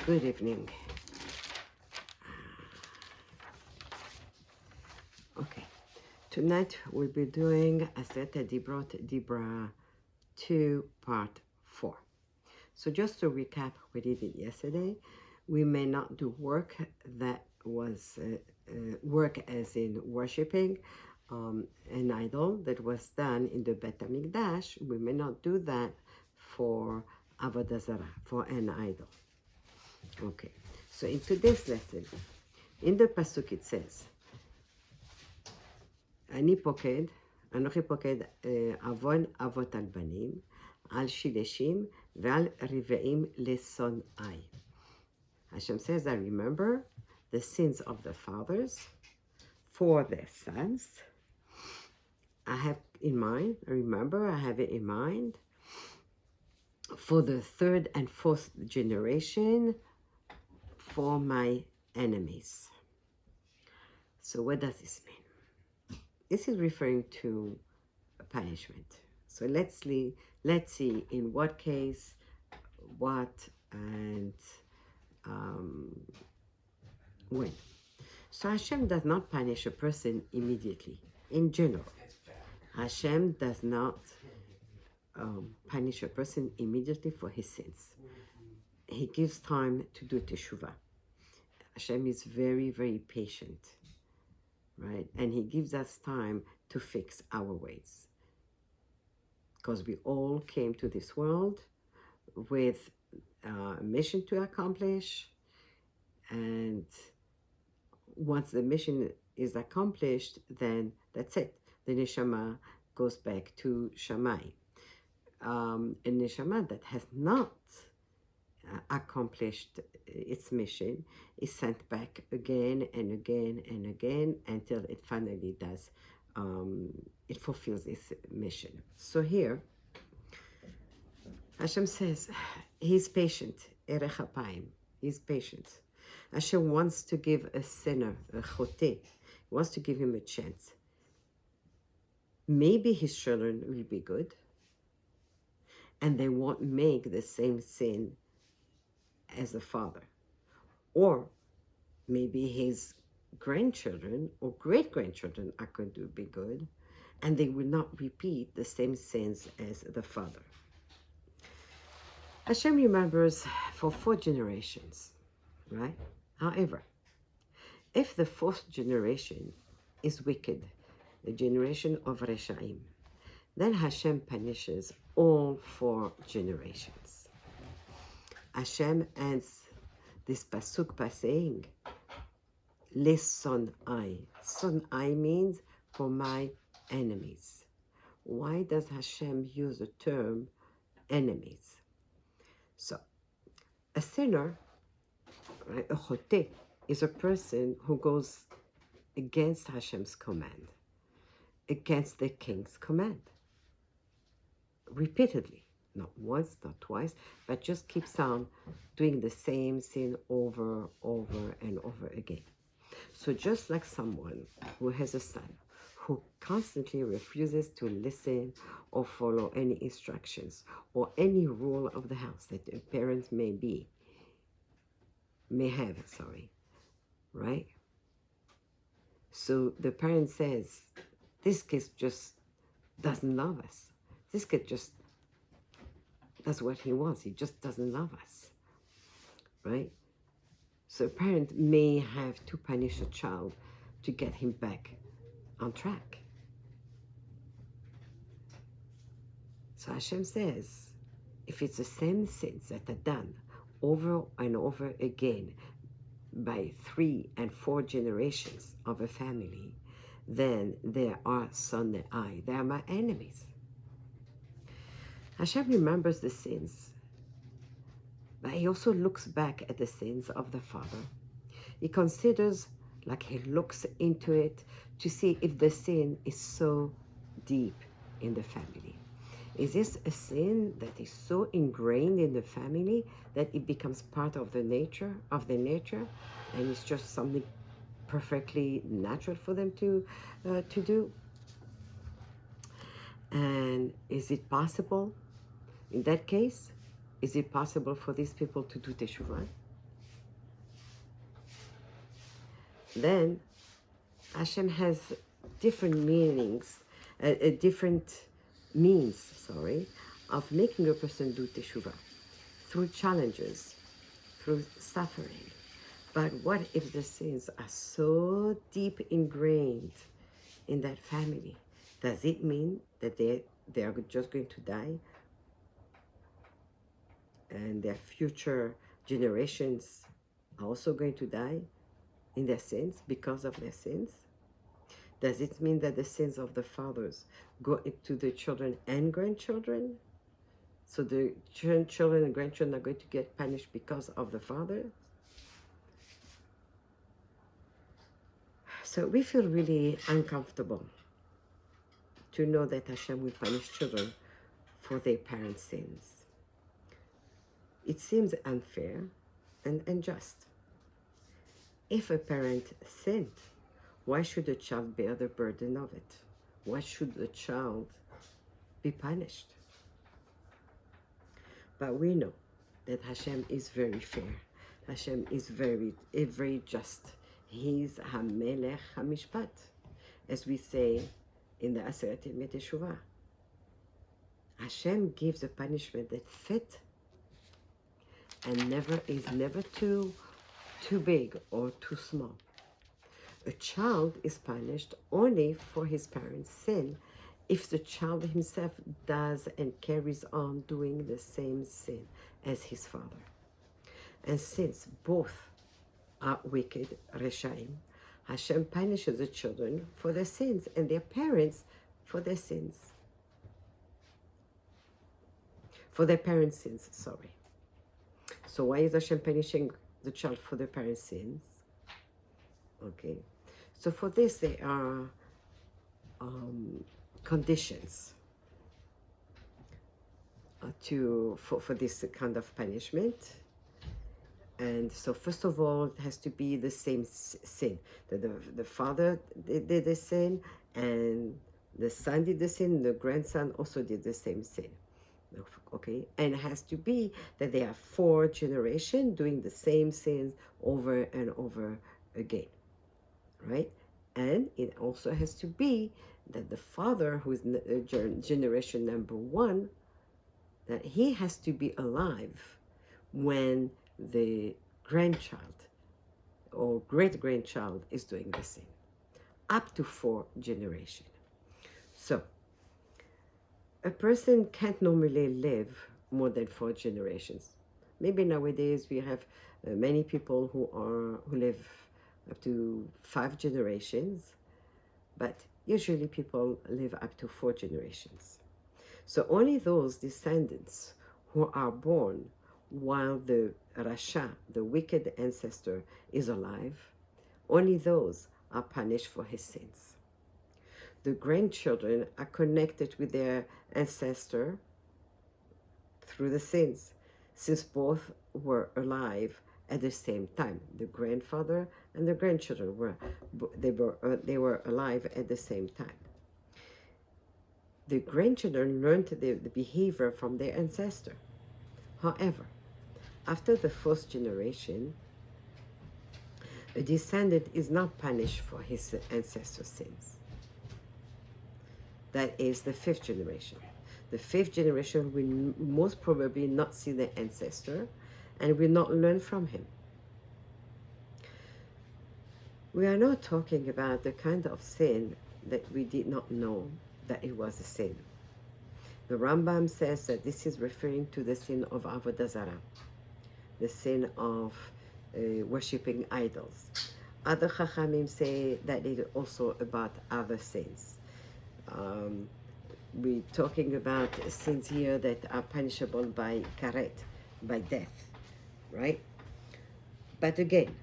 Good evening. Okay, tonight we'll be doing Aseret hadibrot dibra2 part 4. So just to recap what we did yesterday, we may not do work that was work as in worshipping an idol that was done in the Bet HaMikdash. We may not do that for Avodah Zarah, for an idol. Okay, so in today's lesson, in the pasuk it says, אנוכי פוקד עוון אבות על בנים, על שילשים ועל רבעים לשונאי. Hashem says, I remember the sins of the fathers for their sons. I have it in mind for the third and fourth generation for my enemies. So what does this mean? This is referring to punishment. So let's see in what case, what, and when. So Hashem does not punish a person immediately. In general, Hashem does not punish a person immediately for his sins. He gives time to do teshuvah. Hashem is very, very patient, right? And he gives us time to fix our ways. Because we all came to this world with a mission to accomplish. And once the mission is accomplished, then that's it. The neshama goes back to Shammai. A neshama that has not accomplished its mission is sent back again and again and again until it finally does, it fulfills its mission. So here, Hashem says, he's patient, erech apayim, he's patient. Hashem wants to give a sinner, a choteh, wants to give him a chance. Maybe his children will be good, and they won't make the same sin as the father. Or maybe his grandchildren or great-grandchildren are going to be good, and they will not repeat the same sins as the father. Hashem remembers for 4 generations, right? However, if the 4th generation is wicked, the generation of Reshaim, then Hashem punishes all 4 generations. Hashem ends this pasuk by saying, Lesonai. Sonai means for my enemies. Why does Hashem use the term enemies? So, a sinner, right, a choteh, is a person who goes against Hashem's command, against the king's command, repeatedly. Not once, not twice, but just keeps on doing the same sin over and over again. So just like someone who has a son who constantly refuses to listen or follow any instructions or any rule of the house that a parent may have, right? So the parent says, this kid just doesn't love us. This kid just does what he wants. He just doesn't love us, right? So a parent may have to punish a child to get him back on track. So Hashem says, if it's the same sins that are done over and over again by 3 and 4 generations of a family, then there are sonai, they are my enemies. Hashem remembers the sins, but he also looks back at the sins of the father. He considers, like he looks into it to see if the sin is so deep in the family. Is this a sin that is so ingrained in the family that it becomes part of the nature, and it's just something perfectly natural for them to do? And is it possible? In that case, is it possible for these people to do teshuvah? then Hashem has different meanings, different means, of making a person do teshuvah through challenges, through suffering. But what if the sins are so deep ingrained in that family? Does it mean that they are just going to die and their future generations are also going to die in their sins because of their sins? Does it mean that the sins of the fathers go into the children and grandchildren? So the children and grandchildren are going to get punished because of the father? So we feel really uncomfortable to know that Hashem will punish children for their parents' sins. It seems unfair and unjust. If a parent sinned, why should the child bear the burden of it? Why should the child be punished? But we know that Hashem is very fair. Hashem is very just. He's HaMelech HaMishpat, as we say in the Aseret Teshuvah. Hashem gives a punishment that fit and is never too big or too small. A child is punished only for his parents' sin if the child himself does and carries on doing the same sin as his father. And since both are wicked, Reshaim, Hashem punishes the children for their sins and their parents for their sins. For their parents' sins, sorry. So why is Hashem punishing the child for their parents' sins? Okay. So for this, there are conditions for this kind of punishment. And so first of all, it has to be the same sin. The father did the sin, and the son did the sin, and the grandson also did the same sin. Okay, and it has to be that they are 4 generations doing the same sins over and over again, right? And it also has to be that the father, who is generation number 1, that he has to be alive when the grandchild or great-grandchild is doing the same, up to 4 generations. So a person can't normally live more than 4 generations. Maybe nowadays we have many people who live up to 5 generations, but usually people live up to 4 generations. So only those descendants who are born while the Rasha, the wicked ancestor, is alive, only those are punished for his sins. The grandchildren are connected with their ancestor through the sins, since both were alive at the same time. The grandfather and the grandchildren were alive at the same time. The grandchildren learned the behavior from their ancestor. However, after the 4th generation, a descendant is not punished for his ancestor's sins. That is the 5th generation. The 5th generation will most probably not see the ancestor and will not learn from him. We are not talking about the kind of sin that we did not know that it was a sin. The Rambam says that this is referring to the sin of Avodah Zarah, the sin of worshipping idols. Other Chachamim say that it is also about other sins. We're talking about sins here that are punishable by karet, by death, right? But again,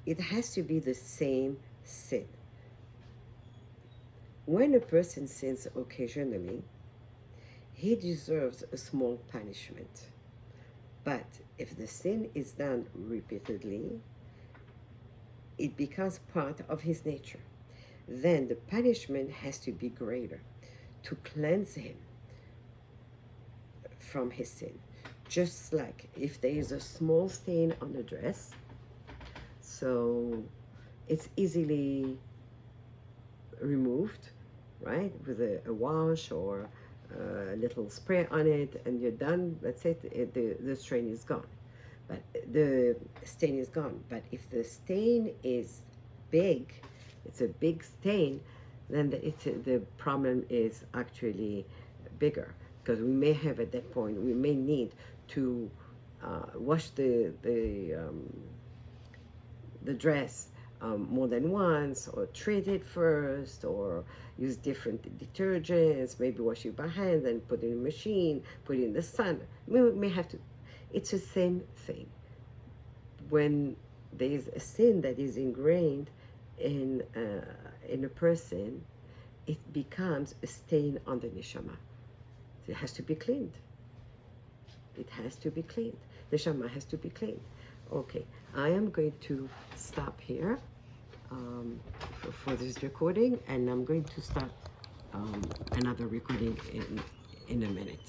it has to be the same sin. When a person sins occasionally, he deserves a small punishment. But if the sin is done repeatedly, it becomes part of his nature. Then the punishment has to be greater to cleanse him from his sin. Just like if there is a small stain on the dress, so it's easily removed, right, with a wash or a little spray on it, and you're done. That's it. The stain is gone. But the stain is gone. But if the stain is big, it's a big stain, then the problem is actually bigger, because we may have at that point, we may need to wash the dress more than once, or treat it first, or use different detergents, maybe wash it by hand and put it in the machine, put it in the sun. We may have to. It's the same thing. When there is a sin that is ingrained in a person, it becomes a stain on the neshama. It has to be cleaned. It has to be cleaned. The neshama has to be cleaned. Okay, I am going to stop here for this recording, and I'm going to start another recording in a minute.